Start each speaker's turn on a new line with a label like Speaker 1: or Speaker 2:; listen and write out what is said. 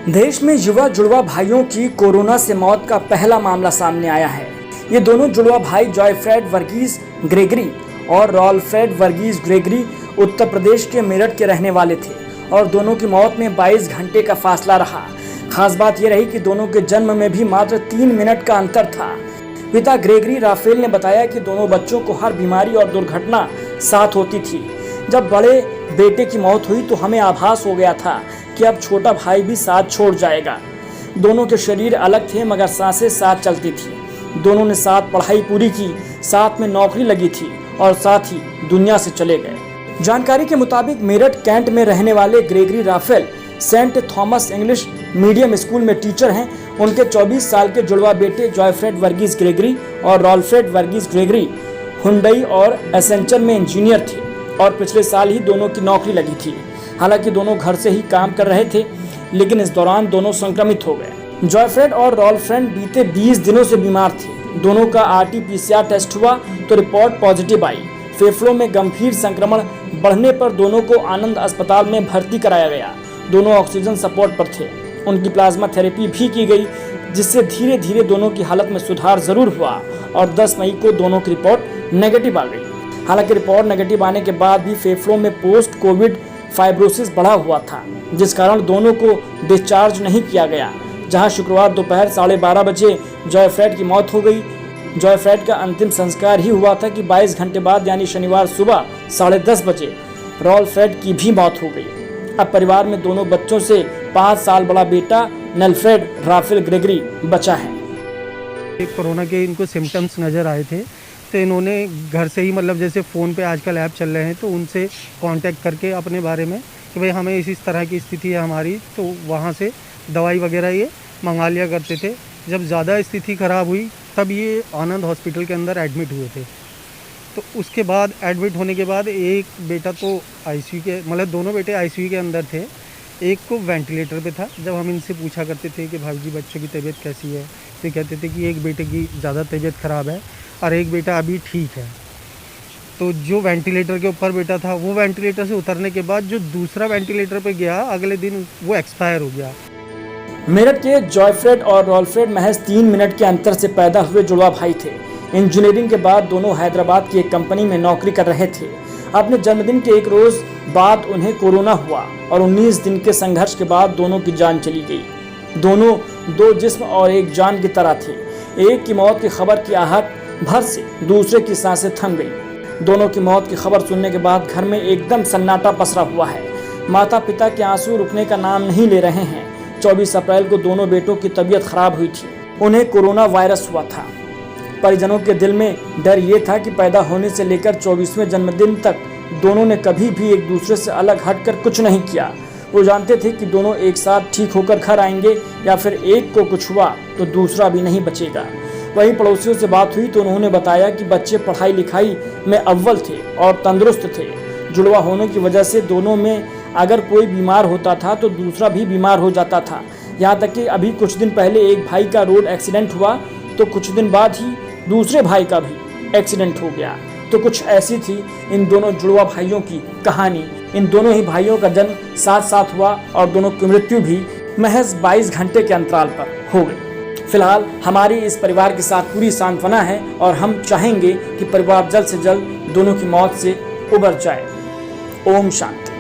Speaker 1: देश में युवा जुड़वा भाइयों की कोरोना से मौत का पहला मामला सामने आया है। ये दोनों जुड़वा भाई जॉयफ्रेड वर्गीस ग्रेगरी और रॉलफ्रेड वर्गीस ग्रेगरी उत्तर प्रदेश के मेरठ के रहने वाले थे और दोनों की मौत में 22 घंटे का फासला रहा। खास बात यह रही कि दोनों के जन्म में भी मात्र 3 मिनट का अंतर था। पिता ग्रेगरी राफेल ने बताया कि दोनों बच्चों को हर बीमारी और दुर्घटना साथ होती थी। जब बड़े बेटे की मौत हुई तो हमें आभास हो गया था कि अब छोटा भाई भी साथ छोड़ जाएगा। दोनों के शरीर अलग थे मगर सांसें साथ चलती थी। दोनों ने साथ पढ़ाई पूरी की, साथ में नौकरी लगी थी और साथ ही दुनिया से चले गए। जानकारी के मुताबिक मेरठ कैंट में रहने वाले Gregory Raphael Saint Thomas English medium school में टीचर हैं। उनके 24 साल के जुड़वा बेटे जॉयफ्रेड वर्गीस ग्रेगरी और रॉलफ्रेड वर्गीस ग्रेगरी हुंडई और एसेंचर में इंजीनियर थे और पिछले साल ही दोनों की नौकरी लगी थी। हालांकि दोनों घर से ही काम कर रहे थे, लेकिन इस दौरान दोनों संक्रमित हो गए। जॉयफ्रेड और रॉलफ्रेड बीते 20 दिनों से बीमार थे। दोनों का RT-PCR टेस्ट हुआ तो रिपोर्ट पॉजिटिव आई। फेफड़ों में गंभीर संक्रमण बढ़ने पर दोनों को आनंद अस्पताल में भर्ती कराया गया। दोनों ऑक्सीजन सपोर्ट पर थे। उनकी प्लाज्मा थेरेपी भी की गई, जिससे धीरे धीरे दोनों की हालत में सुधार जरूर हुआ और 10 मई को दोनों की रिपोर्ट नेगेटिव आ गई। हालांकि रिपोर्ट नेगेटिव आने के बाद भी फेफड़ों में पोस्ट कोविड फाइब्रोसिस बढ़ा हुआ था, जिस कारण दोनों को डिस्चार्ज नहीं किया गया। जहां शुक्रवार दोपहर 12:30 बजे जॉयफ्रेड की मौत हो गई। जॉयफ्रेड का अंतिम संस्कार ही हुआ था कि 22 घंटे बाद यानी शनिवार सुबह 10:30 बजे रॉलफ्रेड की भी मौत हो गई। अब परिवार में दोनों बच्चों से 5 साल बड़ा बेटा नेल्फ्रेड राफेल ग्रेगरी बचा है।
Speaker 2: कोरोना के इनको सिम्टम्स नज़र आए थे तो इन्होंने घर से ही मतलब जैसे फ़ोन पे आजकल ऐप चल रहे हैं तो उनसे कांटेक्ट करके अपने बारे में कि भाई हमें इस तरह की स्थिति है हमारी, तो वहाँ से दवाई वगैरह ये मंगा लिया करते थे। जब ज़्यादा स्थिति ख़राब हुई तब ये आनंद हॉस्पिटल के अंदर एडमिट हुए थे। तो उसके बाद एडमिट होने के बाद एक बेटा तो ICU के मतलब दोनों बेटे ICU के अंदर थे, एक को वेंटिलेटर पे था। जब हम इनसे पूछा करते थे कि भाई जी बच्चों की तबीयत कैसी है तो कहते थे कि एक बेटे की ज़्यादा तबीयत ख़राब है और एक बेटा अभी ठीक है। तो जो वेंटिलेटर के ऊपर बेटा था वो वेंटिलेटर से उतरने के बाद जो दूसरा वेंटिलेटर पे गया अगले दिन वो एक्सपायर हो गया।
Speaker 1: मेरठ के जॉयफ्रेड और रॉलफ्रेड महज 3 मिनट के अंतर से पैदा हुए जुड़वा भाई थे। इंजीनियरिंग के बाद दोनों हैदराबाद की एक कंपनी में नौकरी कर रहे थे। अपने जन्मदिन के एक रोज बाद उन्हें कोरोना हुआ और 19 दिन के संघर्ष के बाद दोनों की जान चली गई। दोनों 2 जिस्म और एक जान की तरह थे। एक की मौत की खबर की आहट भर से दूसरे की सांसें थम गई। दोनों की मौत की खबर सुनने के बाद घर में एकदम सन्नाटा पसरा हुआ है। माता पिता के आंसू रुकने का नाम नहीं ले रहे हैं। 24 अप्रैल को दोनों बेटों की तबीयत खराब हुई थी। उन्हें कोरोना वायरस हुआ था। परिजनों के दिल में डर ये था कि पैदा होने से लेकर 24वें जन्मदिन तक दोनों ने कभी भी एक दूसरे से अलग हटकर कुछ नहीं किया। वो जानते थे कि दोनों एक साथ ठीक होकर घर आएंगे या फिर एक को कुछ हुआ तो दूसरा भी नहीं बचेगा। वहीं पड़ोसियों से बात हुई तो उन्होंने बताया कि बच्चे पढ़ाई लिखाई में अव्वल थे और तंदुरुस्त थे। जुड़वा होने की वजह से दोनों में अगर कोई बीमार होता था तो दूसरा भी बीमार हो जाता था। यहाँ तक कि अभी कुछ दिन पहले एक भाई का रोड एक्सीडेंट हुआ तो कुछ दिन बाद ही दूसरे भाई का भी एक्सीडेंट हो गया। तो कुछ ऐसी थी इन दोनों जुड़वा भाइयों की कहानी। इन दोनों ही भाइयों का जन्म साथ साथ हुआ और दोनों की मृत्यु भी महज 22 घंटे के अंतराल पर हो गई। फिलहाल हमारी इस परिवार के साथ पूरी सांत्वना है और हम चाहेंगे कि परिवार जल्द से जल्द दोनों की मौत से उबर जाए। ओम शांति।